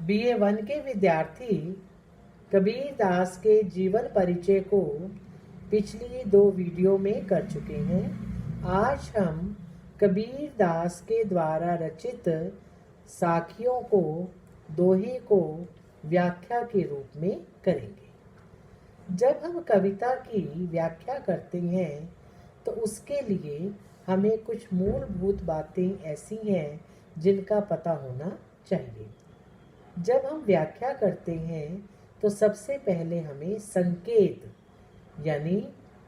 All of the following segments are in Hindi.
BA1 के विद्यार्थी कबीर दास के जीवन परिचय को पिछली 2 वीडियो में कर चुके हैं। आज हम कबीर दास के द्वारा रचित साखियों को दोहे को व्याख्या के रूप में करेंगे। जब हम कविता की व्याख्या करते हैं तो उसके लिए हमें कुछ मूलभूत बातें ऐसी हैं जिनका पता होना चाहिए। जब हम व्याख्या करते हैं तो सबसे पहले हमें संकेत यानी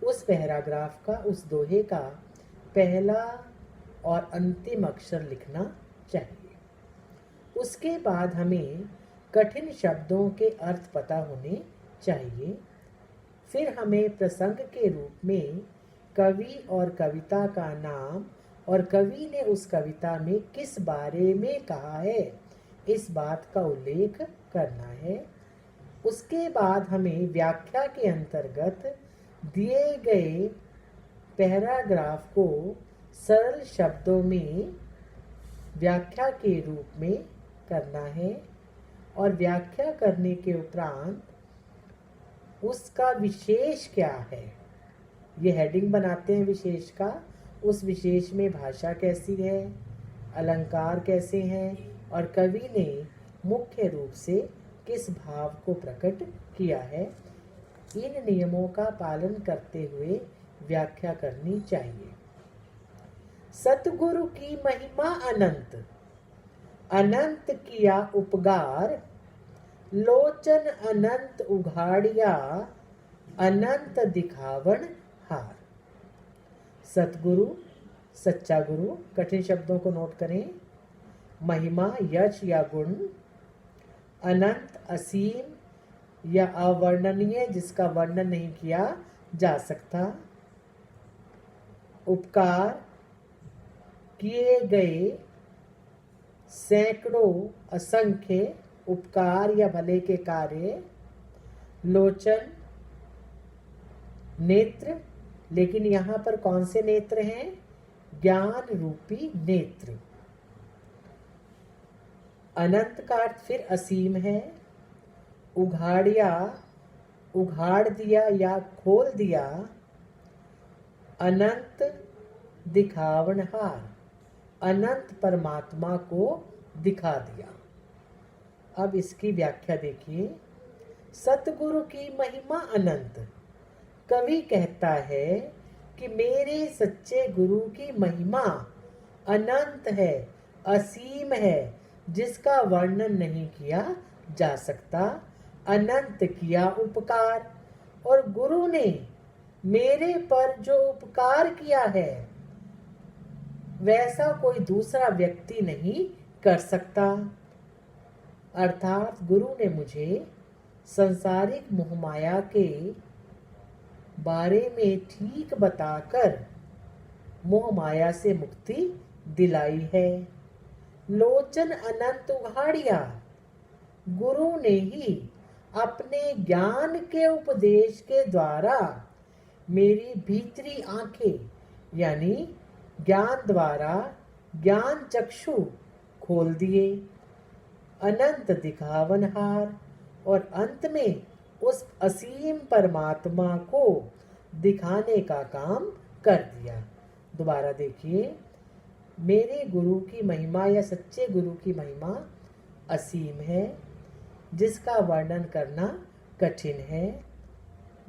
उस पैराग्राफ का, उस दोहे का पहला और अंतिम अक्षर लिखना चाहिए। उसके बाद हमें कठिन शब्दों के अर्थ पता होने चाहिए। फिर हमें प्रसंग के रूप में कवि और कविता का नाम और कवि ने उस कविता में किस बारे में कहा है इस बात का उल्लेख करना है। उसके बाद हमें व्याख्या के अंतर्गत दिए गए पैराग्राफ को सरल शब्दों में व्याख्या के रूप में करना है और व्याख्या करने के उपरांत उसका विशेष क्या है, ये हेडिंग बनाते हैं विशेष का। उस विशेष में भाषा कैसी है, अलंकार कैसे हैं और कवि ने मुख्य रूप से किस भाव को प्रकट किया है, इन नियमों का पालन करते हुए व्याख्या करनी चाहिए। सतगुरु की महिमा अनंत, अनंत किया उपकार, लोचन अनंत उघाड़िया, अनंत दिखावन हार। सतगुरु, सच्चा गुरु, कठिन शब्दों को नोट करें। महिमा, यश या गुण। अनंत, असीम या अवर्णनीय, जिसका वर्णन नहीं किया जा सकता। उपकार, किए गए सैकड़ों असंख्य उपकार या भले के कार्य। लोचन, नेत्र, लेकिन यहाँ पर कौन से नेत्र हैं? ज्ञान रूपी नेत्र। अनंत का अर्थ फिर असीम है। उघाड़िया, उघाड़ दिया या खोल दिया। अनंत दिखावनहार, अनंत परमात्मा को दिखा दिया। अब इसकी व्याख्या देखिए। सतगुरु की महिमा अनंत। कवि कहता है कि मेरे सच्चे गुरु की महिमा अनंत है, असीम है, जिसका वर्णन नहीं किया जा सकता। अनंत किया उपकार, और गुरु ने मेरे पर जो उपकार किया है वैसा कोई दूसरा व्यक्ति नहीं कर सकता। अर्थात गुरु ने मुझे संसारिक मोहमाया के बारे में ठीक बताकर मोहमाया से मुक्ति दिलाई है। लोचन अनंत उघाड़िया, गुरु ने ही अपने ज्ञान के उपदेश के द्वारा मेरी भीतरी आंखें यानी ज्ञान द्वारा ज्ञान चक्षु खोल दिए। अनंत दिखावनहार, और अंत में उस असीम परमात्मा को दिखाने का काम कर दिया। दोबारा देखिए। मेरे गुरु की महिमा या सच्चे गुरु की महिमा असीम है, जिसका वर्णन करना कठिन है।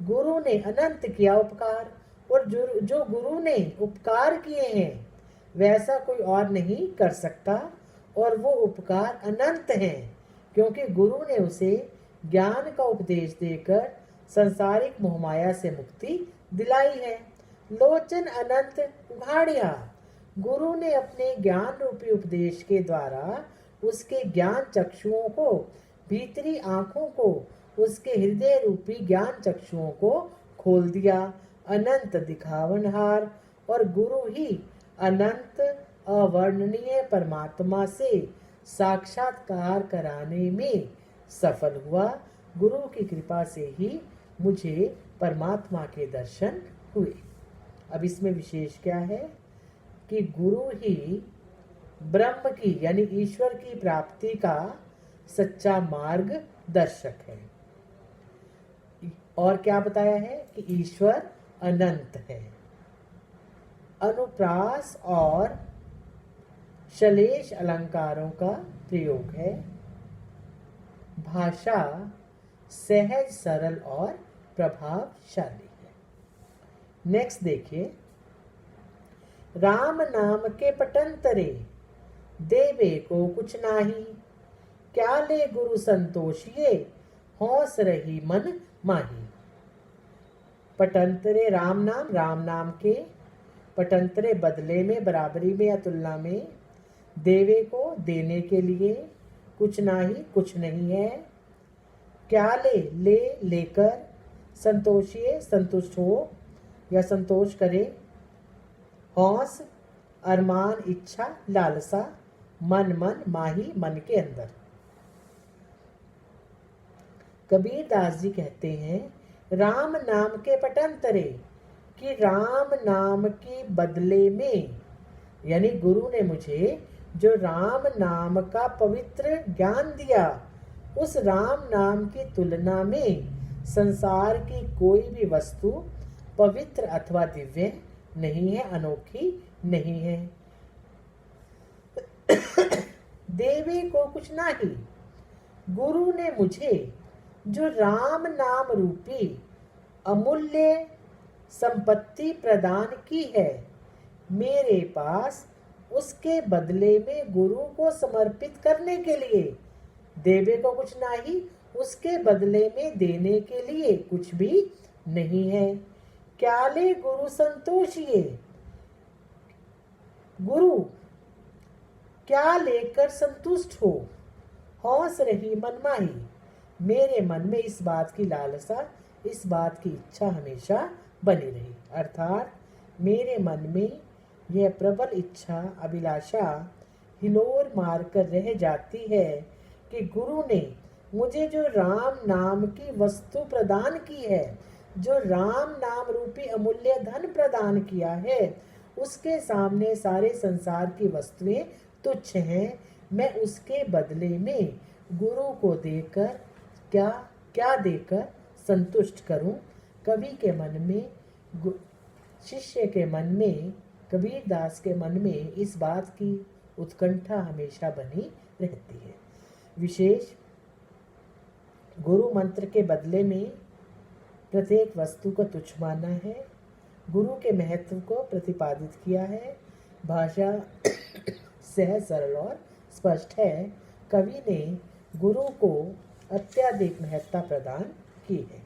गुरु ने अनंत किया उपकार, और जो गुरु ने उपकार किए हैं वैसा कोई और नहीं कर सकता, और वो उपकार अनंत हैं क्योंकि गुरु ने उसे ज्ञान का उपदेश देकर संसारिक मोहमाया से मुक्ति दिलाई है। लोचन अनंत उघाड़िया, गुरु ने अपने ज्ञान रूपी उपदेश के द्वारा उसके ज्ञान चक्षुओं को, भीतरी आंखों को, उसके हृदय रूपी ज्ञान चक्षुओं को खोल दिया। अनंत दिखावनहार, और गुरु ही अनंत अवर्णनीय परमात्मा से साक्षात्कार कराने में सफल हुआ। गुरु की कृपा से ही मुझे परमात्मा के दर्शन हुए। अब इसमें विशेष क्या है कि गुरु ही ब्रह्म की यानी ईश्वर की प्राप्ति का सच्चा मार्गदर्शक है। और क्या बताया है कि ईश्वर अनंत है। अनुप्रास और श्लेष अलंकारों का प्रयोग है। भाषा सहज, सरल और प्रभावशाली है। नेक्स्ट देखिए, राम नाम के पटंतरे देवे को कुछ नाही, क्या ले गुरु संतोषिए हौस रही मन माही। पटंतरे राम नाम के पटंतरे बदले में, बराबरी में या तुलना में, देवे को देने के लिए, कुछ नाही कुछ नहीं है, क्या ले लेकर, संतोषिए संतुष्ट हो या संतोष करे, हौस अरमान इच्छा लालसा, मन माही मन के अंदर। कबीर दास जी कहते हैं, राम नाम के पटंतरे कि राम नाम के बदले में, यानी गुरु ने मुझे जो राम नाम का पवित्र ज्ञान दिया, उस राम नाम की तुलना में संसार की कोई भी वस्तु पवित्र अथवा दिव्य नहीं है, अनोखी नहीं है। देवे को कुछ नहीं, गुरु ने मुझे जो राम नाम रूपी अमूल्य संपत्ति प्रदान की है, मेरे पास उसके बदले में गुरु को समर्पित करने के लिए, देवे को कुछ नहीं, उसके बदले में देने के लिए कुछ भी नहीं है। क्या ले गुरु संतोषिए, गुरु क्या लेकर संतुष्ट हो, हौस रही मनमाही, मेरे मन में इस बात की लालसा, इस बात की इच्छा हमेशा बनी रही। अर्थात मेरे मन में यह प्रबल इच्छा अभिलाषा हिलोर मारकर रह जाती है कि गुरु ने मुझे जो राम नाम की वस्तु प्रदान की है, जो राम नाम रूपी अमूल्य धन प्रदान किया है, उसके सामने सारे संसार की वस्तुएं तुच्छ हैं। मैं उसके बदले में गुरु को देकर क्या देकर संतुष्ट करूं। कवि के मन में, शिष्य के मन में, कबीर दास के मन में इस बात की उत्कंठा हमेशा बनी रहती है। विशेष गुरु मंत्र के बदले में प्रत्येक वस्तु को तुच्छ मानना है, गुरु के महत्व को प्रतिपादित किया है। भाषा सहज, सरल और स्पष्ट है। कवि ने गुरु को अत्यधिक महत्ता प्रदान की है।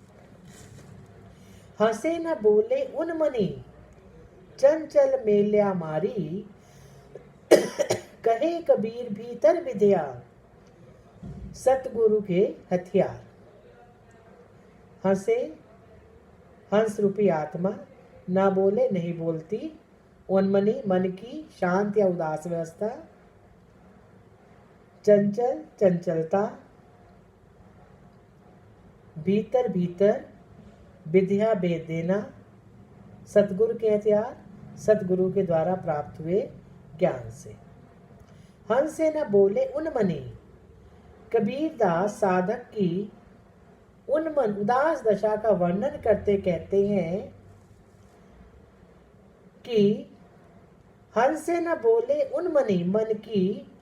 हंसे न बोले उन मनी, चंचल मेल्या मारी, कहे कबीर भीतर विद्या, सतगुरु के हथियार। हंसे हंस रूपी आत्मा, ना बोले नहीं बोलती, उन्मनी मन की शांत या उदास व्यवस्था, चंचल चंचलता, भीतर विद्या भेद देना, सतगुरु के हथियार, सतगुरु के द्वारा प्राप्त हुए ज्ञान से। हंस से न बोले उन्मनी, कबीर दास साधक की उन्मन उदास दशा का वर्णन करते कहते हैं कि हंस से न बोले उन्मनी, मन की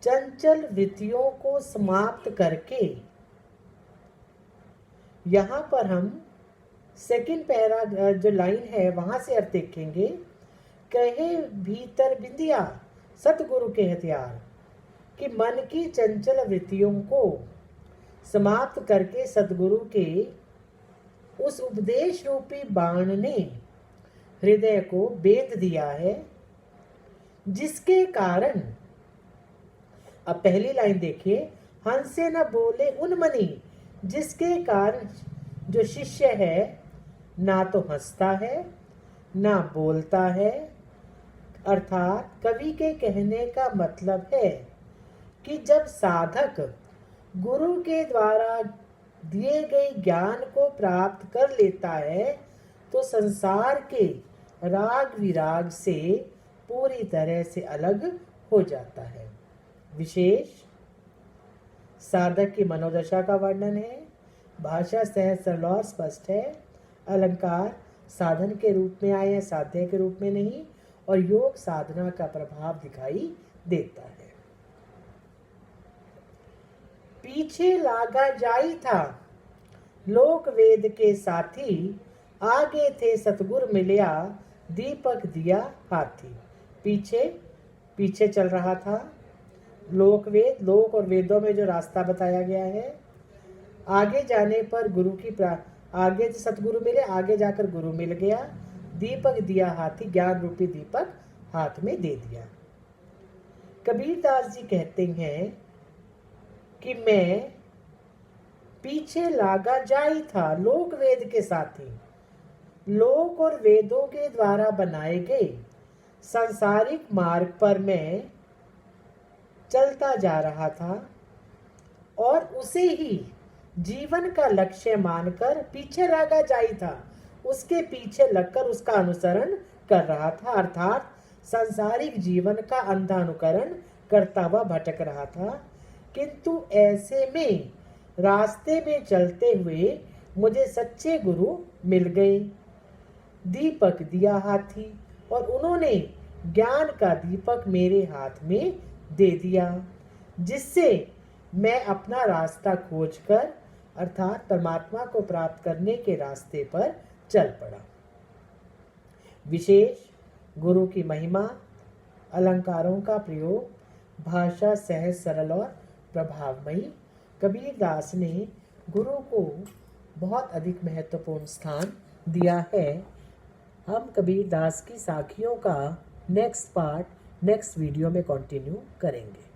चंचल वृत्तियों को समाप्त करके। यहाँ पर हम सेकंड पैरा जो लाइन है वहां से अर्थ देखेंगे। कहे भीतर विद्या, सतगुरु के हथियार, कि मन की चंचल वृत्तियों को समाप्त करके सतगुरु के उस उपदेश रूपी बाण ने हृदय को बेध दिया है, जिसके कारण, अब पहली लाइन देखिए, हंस से न बोले उन्मनी, जिसके कारण जो शिष्य है ना तो हंसता है ना बोलता है। अर्थात कवि के कहने का मतलब है कि जब साधक गुरु के द्वारा दिए गए ज्ञान को प्राप्त कर लेता है तो संसार के राग विराग से पूरी तरह से अलग हो जाता है। विशेष साधक की मनोदशा का वर्णन है। भाषा सहज सरल और स्पष्ट है। अलंकार साधन के रूप में आए हैं, साध्य के रूप में नहीं। और योग साधना का प्रभाव दिखाई देता है। पीछे लागा जाई था लोक वेद के साथी, आगे थे सतगुर मिलिया दीपक दिया हाथी। पीछे पीछे चल रहा था लोक वेद, लोक और वेदों में जो रास्ता बताया गया है। आगे जाने पर आगे सतगुरु मिले, आगे जाकर गुरु मिल गया। दीपक दिया हाथी, ज्ञान रूपी दीपक हाथ में दे दिया। कबीरदास जी कहते हैं कि मैं पीछे लागा जाई था लोक वेद के साथी। लोक और वेदों के द्वारा बनाए गए सांसारिक मार्ग पर मैं चलता जा रहा था और उसे ही जीवन का लक्ष्य मानकर पीछे लागा जाई था, उसके पीछे लगकर उसका अनुसरण कर रहा था। अर्थात सांसारिक जीवन का अंधा अनुकरण करता हुआ भटक रहा था। किंतु ऐसे में रास्ते में चलते हुए मुझे सच्चे गुरु मिल गए। दीपक दिया हाथी, और उन्होंने ज्ञान का दीपक मेरे हाथ में दे दिया, जिससे मैं अपना रास्ता खोजकर अर्थात परमात्मा को प्राप्त करने के रास्ते पर चल पड़ा। विशेष गुरु की महिमा, अलंकारों का प्रयोग, भाषा सहज सरल और प्रभावमयी। कबीरदास ने गुरु को बहुत अधिक महत्वपूर्ण स्थान दिया है। हम कबीरदास की साखियों का नेक्स्ट पार्ट नेक्स्ट वीडियो में कंटिन्यू करेंगे।